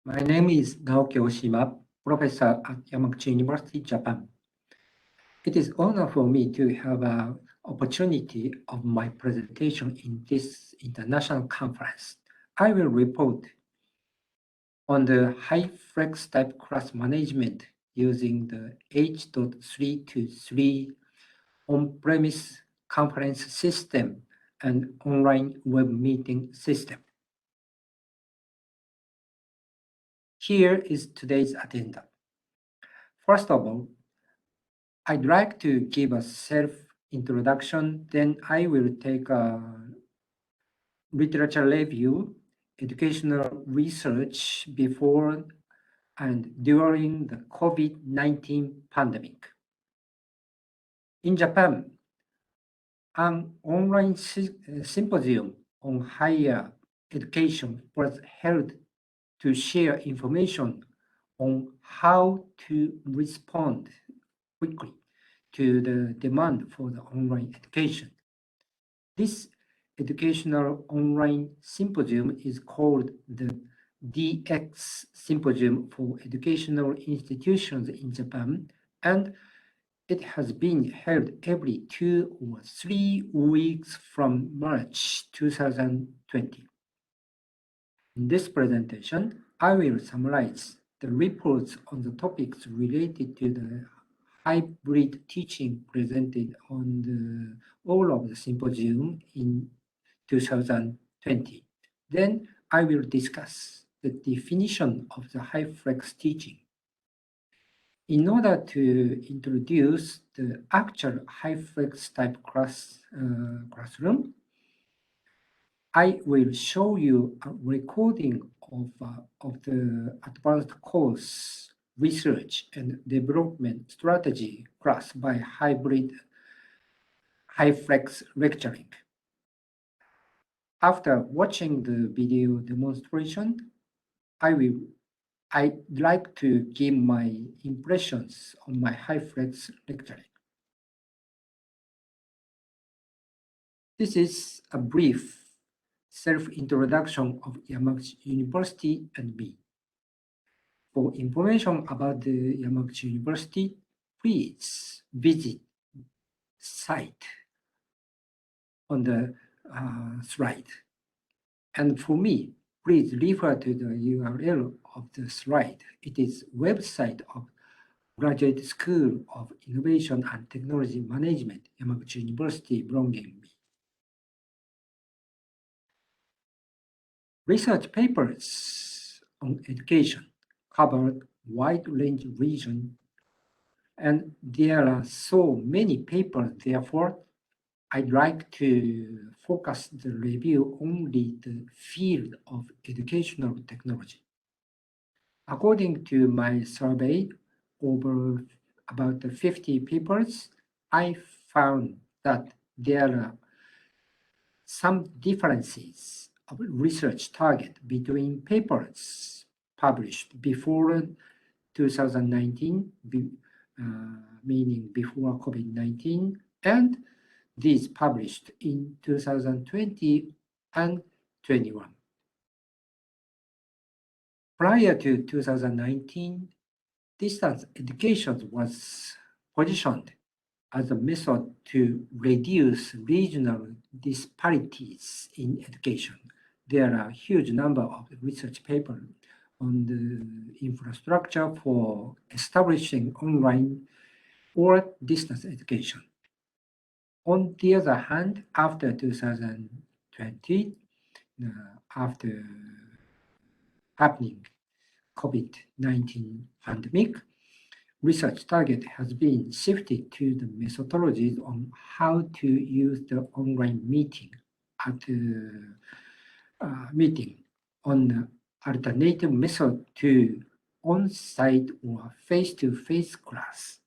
My name is Naoki Ohshima, professor at Yamaguchi University, Japan. It is honor for me to have an opportunity of my presentation in this international conference. I will report on the high flex type class management using the H.323 on-premise conference system and online web meeting system. Here is today's agenda. First of all, I'd like to give a self-introduction, then I will take a literature review, educational research before and during the COVID-19 pandemic. In Japan, an online symposium on higher education was held to share information on how to respond quickly to the demand for the online education. This educational online symposium is called the DX Symposium for Educational Institutions in Japan, and it has been held every 2 or 3 weeks from March 2020. In this presentation, I will summarize the reports on the topics related to the hybrid teaching presented on all of the symposium in 2020. Then I will discuss the definition of the high flex teaching. In order to introduce the actual high flex type classroom, I will show you a recording of the advanced course research and development strategy class by hybrid high flex lecturing. After watching the video demonstration, I'd like to give my impressions on my high flex lecturing. This is a brief self-introduction of Yamaguchi University and me. For information about the Yamaguchi University, please visit site on the slide. And for me, please refer to the URL of the slide. It is website of Graduate School of Innovation and Technology Management, Yamaguchi University, belonging me. Research papers on education covered wide range region, and there are so many papers, therefore, I'd like to focus the review only the field of educational technology. According to my survey, over about 50 papers, I found that there are some differences of research target between papers published before 2019, meaning before COVID-19, and these published in 2020 and 21. Prior to 2019, distance education was positioned as a method to reduce regional disparities in education. There are a huge number of research papers on the infrastructure for establishing online or distance education. On the other hand, after 2020, after happening COVID-19 pandemic, research target has been shifted to the methodologies on how to use the online meeting at the meeting on the alternative method to on-site or face-to-face class.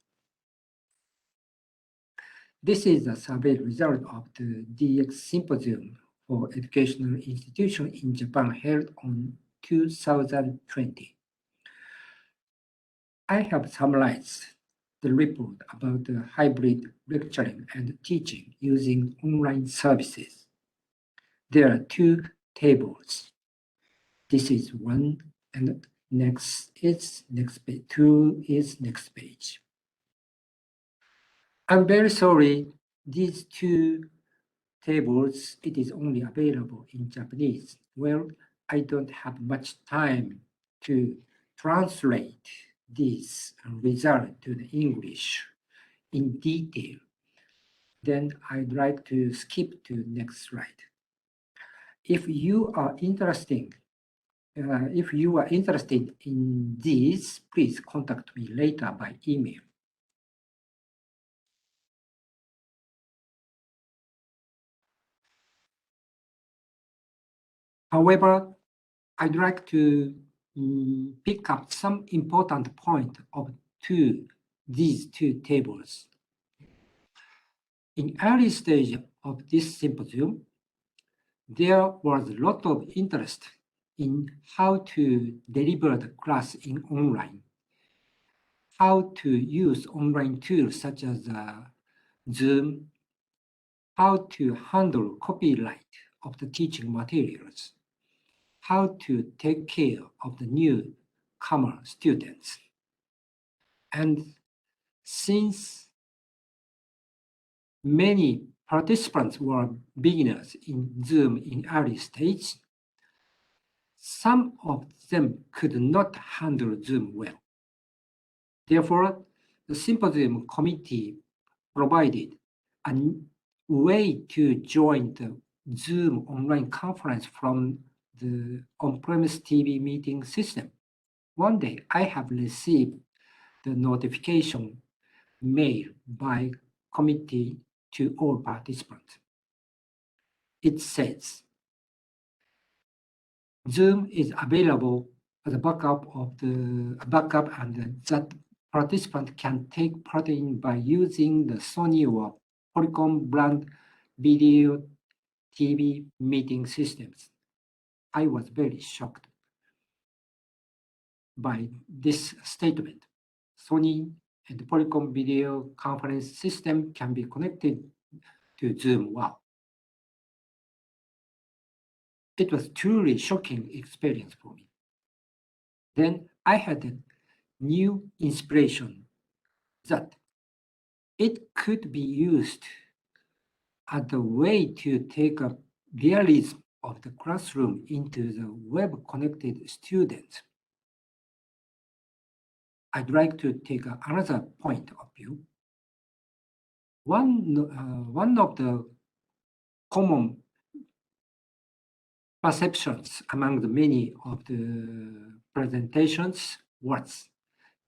This is a survey result of the DX Symposium for Educational Institutions in Japan held on 2020. I have summarized the report about the hybrid lecturing and teaching using online services. There are 2 tables. This is one, and Next is next page. 2 is next page. I'm very sorry. These two tables, it is only available in Japanese. Well, I don't have much time to translate this result to the English in detail. Then I'd like to skip to next slide. If you are interested in this, please contact me later by email. However, I'd like to pick up some important point of these two tables. In early stage of this symposium, there was a lot of interest in how to deliver the class in online, how to use online tools such as Zoom, how to handle copyright of the teaching materials, how to take care of the newcomer students. And since many participants were beginners in Zoom in early stage, some of them could not handle Zoom well. Therefore, the symposium committee provided a way to join the Zoom online conference from the on-premise TV meeting system. One day, I have received the notification mail by committee to all participants. It says, Zoom is available as a backup and that participant can take part in by using the Sony or Polycom brand video TV meeting systems. I was very shocked by this statement. Sony and Polycom video conference system can be connected to Zoom. Wow. It was truly shocking experience for me. Then I had a new inspiration that it could be used as a way to take a realism of the classroom into the web-connected students. I'd like to take another point of view. One of the common perceptions among the many of the presentations was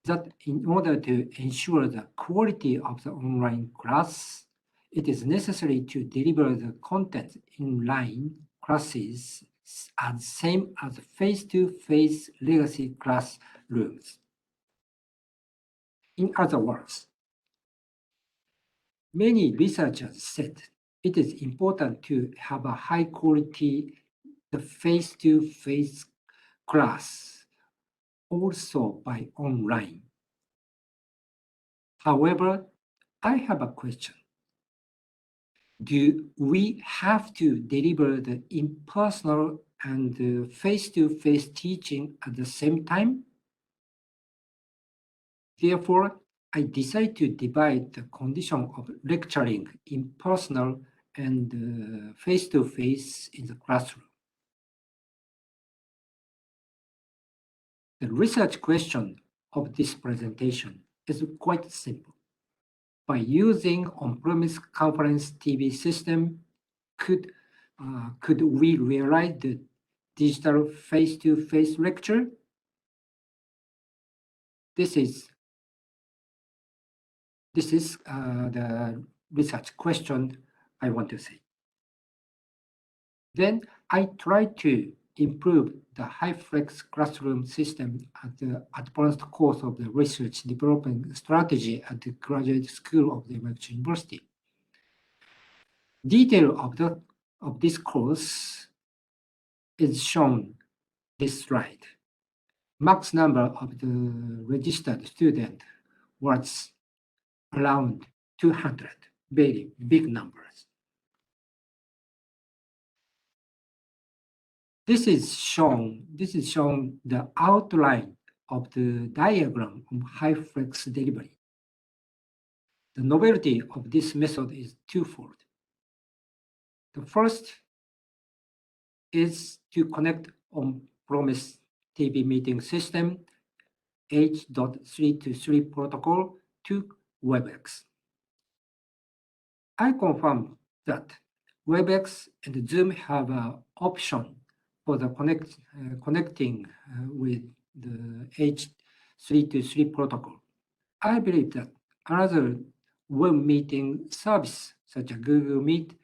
that in order to ensure the quality of the online class, it is necessary to deliver the content in line classes as same as face-to-face legacy classrooms. In other words, many researchers said it is important to have a high quality face-to-face class also by online. However, I have a question. Do we have to deliver the impersonal and face-to-face teaching at the same time? Therefore, I decided to divide the condition of lecturing impersonal and face-to-face in the classroom. The research question of this presentation is quite simple. By using on-premise conference TV system, could we realize the digital face-to-face lecture? This is the research question I want to say. Then I try to improve the high-flex classroom system at the advanced course of the research development strategy at the graduate school of the Yamaguchi University. Detail of this course is shown this slide. Max number of the registered student was around 200, very big numbers. This is shown the outline of the diagram of high-flex delivery. The novelty of this method is twofold. The first is to connect on-premise TV meeting system H.323 protocol to Webex. I confirm that Webex and Zoom have an option for the connecting with the H.323 protocol. I believe that another web meeting service such as Google Meet,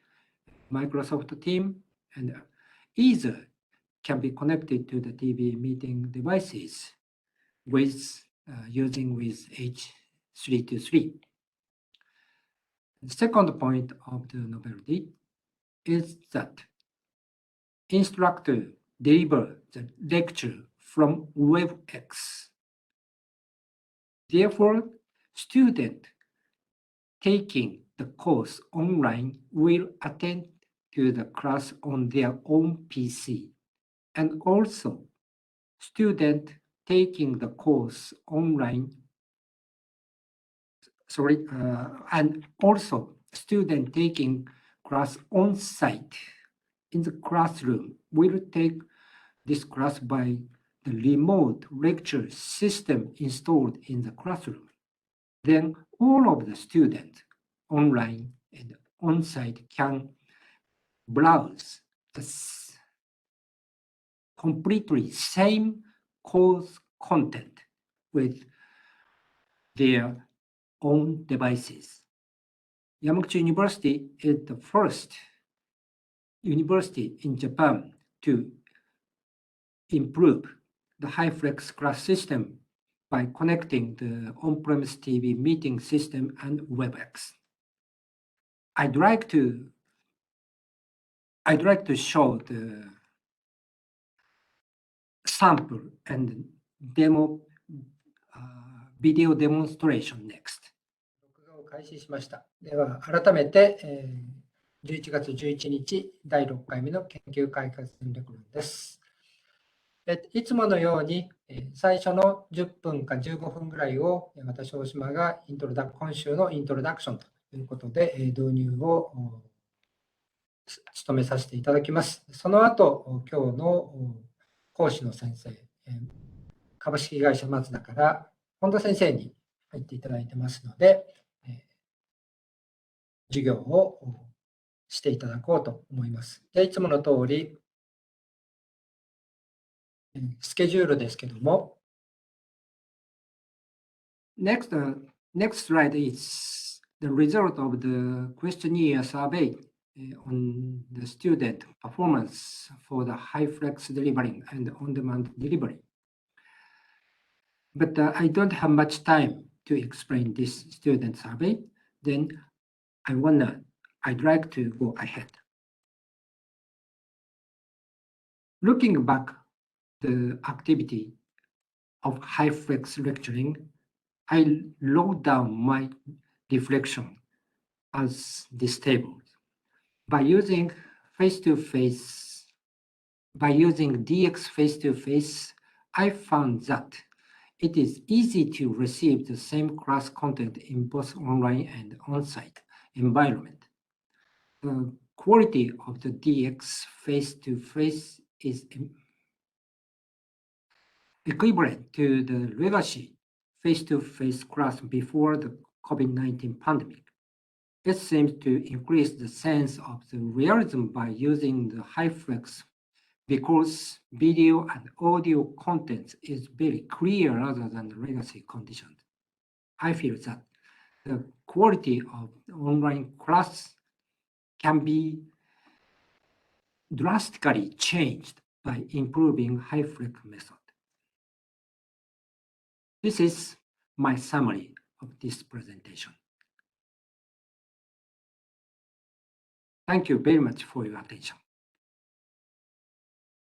Microsoft Teams, and either can be connected to the TV meeting devices using H.323. The second point of the novelty is that instructor deliver the lecture from Webex. Therefore, student taking the course online will attend to the class on their own PC. And also, student taking the course online, and also student taking class on site in the classroom will take this class by the remote lecture system installed in the classroom. Then all of the students online and on-site can browse the completely same course content with their own devices. Yamaguchi University is the first university in Japan to improve the high-flex class system by connecting the on-premise TV meeting system and Webex. I'd like to show the sample and demo video demonstration next. 録画を開始しました。では改めて、11月11日第6回目の研究開発戦略論です。いつものように最初の10分か15分ぐらいを私、大島が今週のイントロダクションということで導入を務めさせていただきます。その後、今日の講師の先生、株式会社マツダから本田先生に入っていただいてますので、授業をしていただこうと思います。でいつもの通り、スケジュールですけども、Next slide is the result of the questionnaire survey on the student performance for the high-flex delivering and on-demand delivery. But I don't have much time to explain this student survey. Then I'd like to go ahead. Looking back the activity of high-flex lecturing, I wrote down my reflection as this table. By using DX face-to-face, I found that it is easy to receive the same class content in both online and on-site environment. The quality of the DX face-to-face is equivalent to the legacy face-to-face class before the COVID-19 pandemic. It seems to increase the sense of the realism by using the high-flex because video and audio content is very clear rather than the legacy conditions. I feel that the quality of the online class can be drastically changed by improving high-flex method. This is my summary of this presentation. Thank you very much for your attention.